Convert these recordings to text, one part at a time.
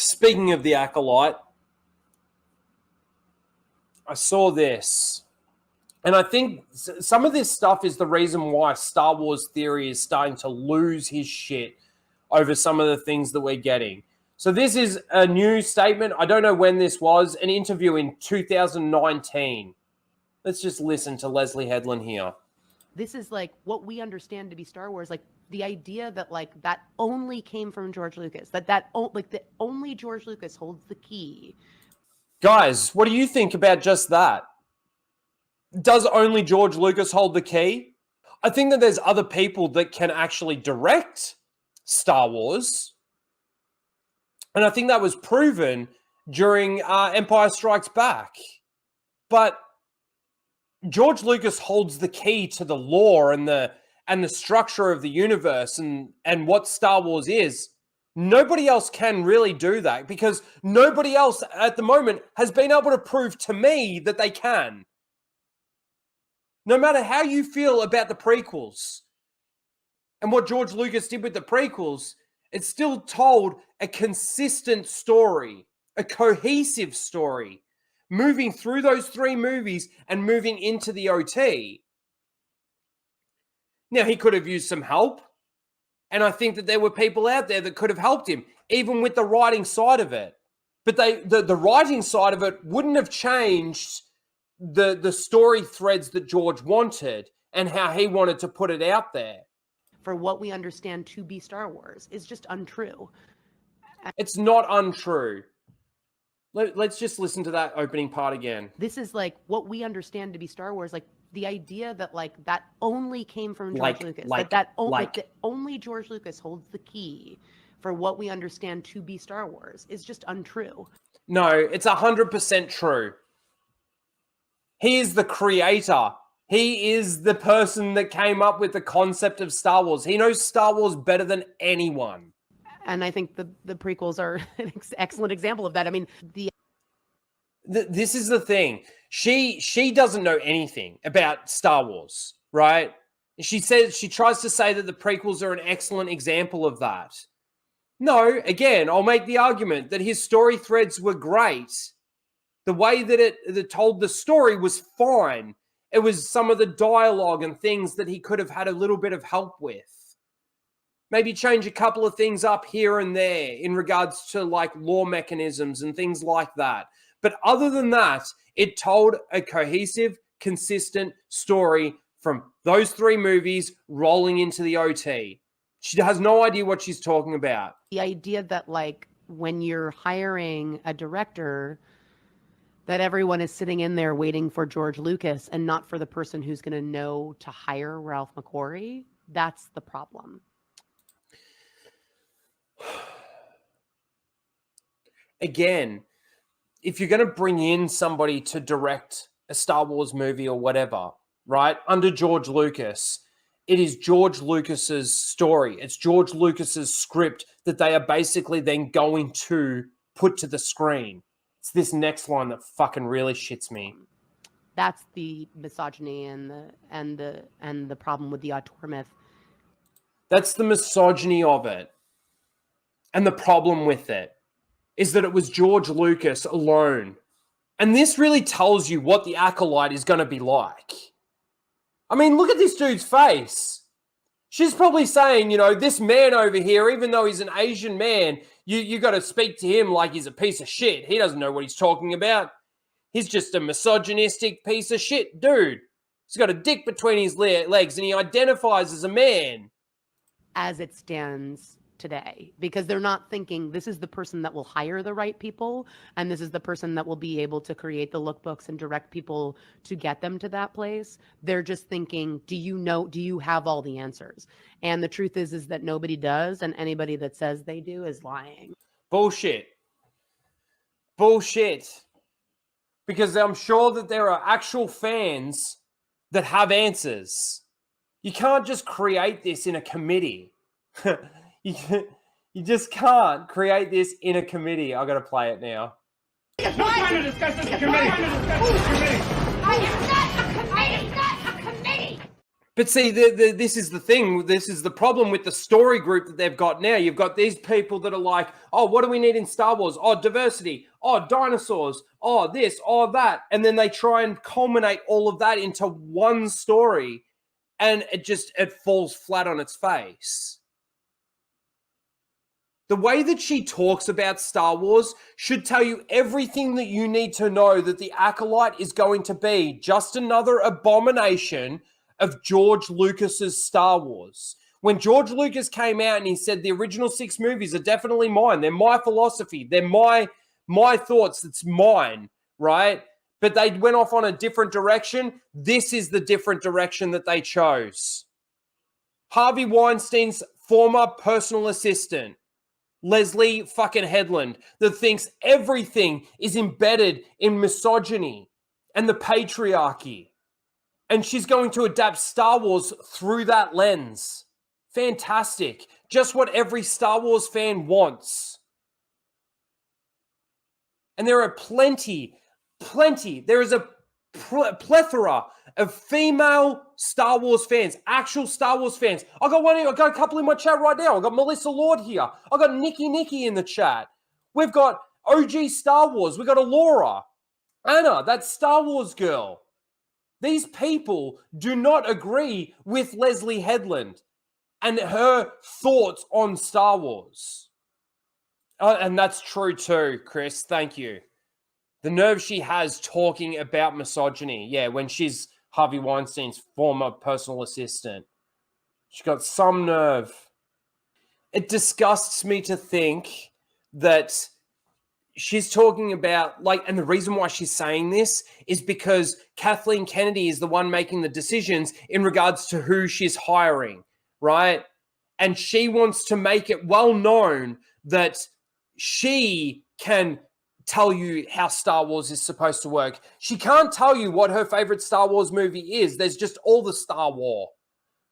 Speaking of the Acolyte, I saw this. And I think some of this stuff is the reason why Star Wars Theory is starting to lose his shit over some of the things that we're getting. So this is a new statement. I don't know when this was. An interview in 2019. Let's just listen to Leslye Headland here. This is like what we understand to be Star Wars. Like the idea that like that only came from George Lucas. That only George Lucas holds the key. Guys, what do you think about just that? Does only George Lucas hold the key? I think that there's other people that can actually direct Star Wars. And I think that was proven during Empire Strikes Back. But George Lucas holds the key to the lore and the structure of the universe and what Star Wars is. Nobody else can really do that because nobody else at the moment has been able to prove to me that they can. No matter how you feel about the prequels and what George Lucas did with the prequels, it's still told a consistent story, a cohesive story, moving through those three movies and moving into the OT. Now, he could have used some help, and I think that there were people out there that could have helped him, even with the writing side of it. But the writing side of it wouldn't have changed the story threads that George wanted and how he wanted to put it out there. For what we understand to be Star Wars is just untrue. It's not untrue. Let's just listen to that opening part again. This is like what we understand to be Star Wars. Like the idea that like that only came from George Lucas. That only George Lucas holds the key for what we understand to be Star Wars is just untrue. No, it's 100% true. He is the creator. He is the person that came up with the concept of Star Wars. He knows Star Wars better than anyone. And I think the prequels are an excellent example of that. I mean, this is the thing. She doesn't know anything about Star Wars, right? She tries to say that the prequels are an excellent example of that. No, again, I'll make the argument that his story threads were great. The way that it told the story was fine. It was some of the dialogue and things that he could have had a little bit of help with. Maybe change a couple of things up here and there in regards to like lore mechanisms and things like that. But other than that, it told a cohesive, consistent story from those three movies rolling into the OT. She has no idea what she's talking about. The idea that like when you're hiring a director, that everyone is sitting in there waiting for George Lucas and not for the person who's going to know to hire Ralph McQuarrie. That's the problem. Again, if you're going to bring in somebody to direct a Star Wars movie or whatever, right, under George Lucas, it is George Lucas's story. It's George Lucas's script that they are basically then going to put to the screen. It's this next line that fucking really shits me. That's the misogyny and the problem with the auteur myth. That's the misogyny of it. And the problem with it is that it was George Lucas alone. And this really tells you what the Acolyte is going to be like. I mean, look at this dude's face. She's probably saying, you know, this man over here, even though he's an Asian man, you got to speak to him like he's a piece of shit. He doesn't know what he's talking about. He's just a misogynistic piece of shit dude. He's got a dick between his legs and he identifies as a man. As it stands today, because they're not thinking this is the person that will hire the right people and this is the person that will be able to create the lookbooks and direct people to get them to that place. They're just thinking, do you have all the answers? And the truth is that nobody does, and anybody that says they do is lying. Bullshit. Because I'm sure that there are actual fans that have answers. You can't just create this in a committee. You just can't create this in a committee. I got to play it now. It's not time to discuss this in committee. It's not a committee. But see, this is the thing. This is the problem with the story group that they've got now. You've got these people that are like, oh, what do we need in Star Wars? Oh, diversity. Oh, dinosaurs. Oh, this. Oh, that. And then they try and culminate all of that into one story. And it falls flat on its face. The way that she talks about Star Wars should tell you everything that you need to know, that the Acolyte is going to be just another abomination of George Lucas's Star Wars. When George Lucas came out and he said the original 6 movies are definitely mine, they're my philosophy, they're my thoughts, it's mine, right? But they went off on a different direction. This is the different direction that they chose. Harvey Weinstein's former personal assistant, Leslye fucking Headland, that thinks everything is embedded in misogyny and the patriarchy. And she's going to adapt Star Wars through that lens. Fantastic. Just what every Star Wars fan wants. And there are plenty, there is a plethora of female Star Wars fans, actual Star Wars fans. I got a couple in my chat right now. I got Melissa Lord here. I got Nikki in the chat. We've got OG Star Wars. We've got Alora. Anna, that Star Wars girl. These people do not agree with Leslye Headland and her thoughts on Star Wars. And that's true too, Chris. Thank you. The nerve she has talking about misogyny. Yeah, when she's Harvey Weinstein's former personal assistant. She's got some nerve. It disgusts me to think that she's talking about, and the reason why she's saying this is because Kathleen Kennedy is the one making the decisions in regards to who she's hiring, right? And she wants to make it well known that she can tell you how Star Wars is supposed to work. She can't tell you what her favorite Star Wars movie is. There's just all the Star War,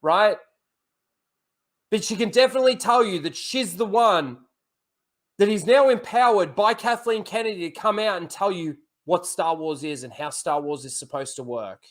right? But she can definitely tell you that she's the one that is now empowered by Kathleen Kennedy to come out and tell you what Star Wars is and how Star Wars is supposed to work.